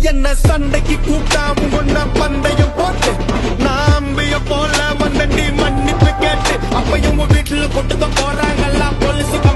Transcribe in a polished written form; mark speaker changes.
Speaker 1: என்ன சண்டைக்கு கூப்பிட்டாம கொண்ட பந்தயம் போட்டு நாம்பிய போல வந்தண்டி மன்னிப்பு கேட்டு அப்பயும் வீட்டுல கொட்டுக்க போறாங்கல்ல போலீஸுக்கு